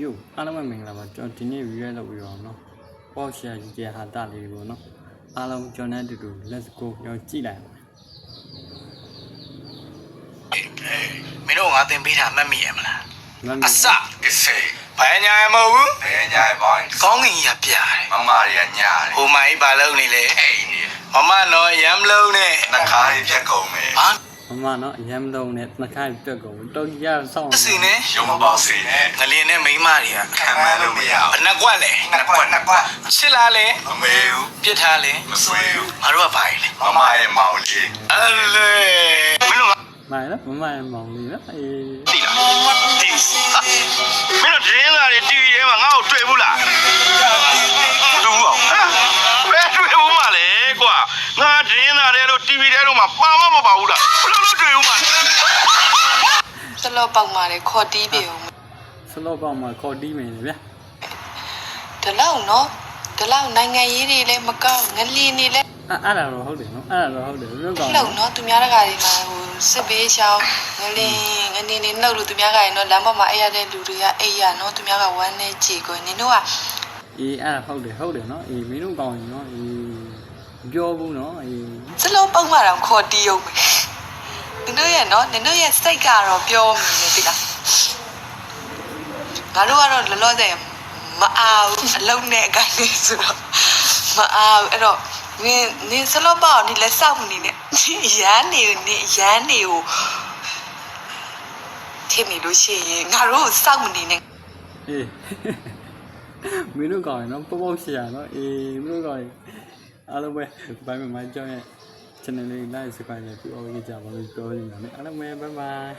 Yo အားလုံးပဲမင်္ဂလာပါကျွန်တော်ဒီနေ့ review လုပ်ပြီးတော့เนาะ Porsche ကြီးဟာတာလေးပေါ့เนาะအားလုံးကျွန်တော်နဲ့အတူတူ let's go ကျွန်တော်ကြည့်လိုက်အောင်မင်းတို့ငါသင်ပေးတာမှတ်မိရမလားအစအစေဘယ်ညာမဟုတ်ဘူးဘယ်ညာပေါင်းကောင်းငင်ကြီးကပြရတယ်မမတွေကညာတယ်ဟိုမိုင်းပါလုံးနေလေအိမ်နေမမတော့ရမ်းလုံးနဲ့နှခါးကြီးပြက်ကုန်မယ်ဟာမเนาะရမ်းလုံးနဲ့နှခါးပြက်ကုန်တော်ကြီးရဆောင်းအစီနဲ့ရုံမပေါစီနဲ့ငလင်းနဲ့မိန်းမတွေကခံမလို့မရဘူးဘယ်နှကွက်လဲနှကွက်ချစ်လားလေမမေဘူးပြစ်ထားလေမဆွေးဘူးငါတို့ကဘာလဲမမရဲ့မောင်လေးအလေမင်းတို့မိုင်နော်မမရဲ့မောင်လေးနော်အေးတိလားတိမင်းတို့တင်းသားတွေ TV ထဲမှာငါ့ကိုတွေ့ဘူးလားတွေ့ဘူးအောင်ဘယ်တွေ့ဘူးမလဲကွာငါတင်းသားတွေလို့ TV ထဲတော့မှပါမပါဘူးလားဘယ်လိုတွေ့ဘူးမလဲစလောပေါက်มาတယ်ခေါ်တီးပြီအောင်စလောပေါက်မှာခေါ်တီးမယ်ဗျာဒီလောက်နော်ဒီလောက်နိုင်ငံရေးတွေလည်းမကောင်းငလီနေလည်းအဲ့ဒါတော့ဟုတ်တယ်နော်အဲ့ဒါတော့ဟုတ်တယ်ဘယ်လိုကောင်းလောက်နော်သူများတကာတွေမှာဟိုစစ်ပေးရှောင်းငလီငနေနေနှုတ်လို့သူများကရင်နော်လမ်းပေါ်မှာအဲ့ရတဲ့လူတွေကအဲ့ရနော်သူများကဝမ်းနေကြည်ကိုနင်တို့ကအေးအဲ့ဒါဟုတ်တယ်နော်အေးမင်းတို့ကောင်းရင်နော်အေးပြောဘူးနော်အေးစလောပေါက်မှာတော့ခေါ်တီးအောင်နင်တို့ရဲ့နော်နင်တို့ရဲ့စိတ်ကတော့ပြောမိနေပြီလားငါတို့ကတော့လောလောဆယ်မအားဘူးအလုံးနဲ့အကိုင်းနေဆိုတော့မအားဘူးအဲ့တော့နင်စလောပေါက်နင်လက်ဆောက်မနေနဲ့ရမ်းနေကိုထင်နေလို့ရှိရင်ငါတို့စောက်မနေနဲ့အေးမင်းတို့ကောင်းရင်နော်ပေါ့ရှာနော်အေးမင်းတို့ကောင်းရင်အားလုံးပဲဘိုင်းမိုင်းကြောင်းရဲ့ channel လေး like subscribe လုပ်ပြီးတော့ကြပါလို့ပြောနေတာနဲ့အားလုံးပဲ bye bye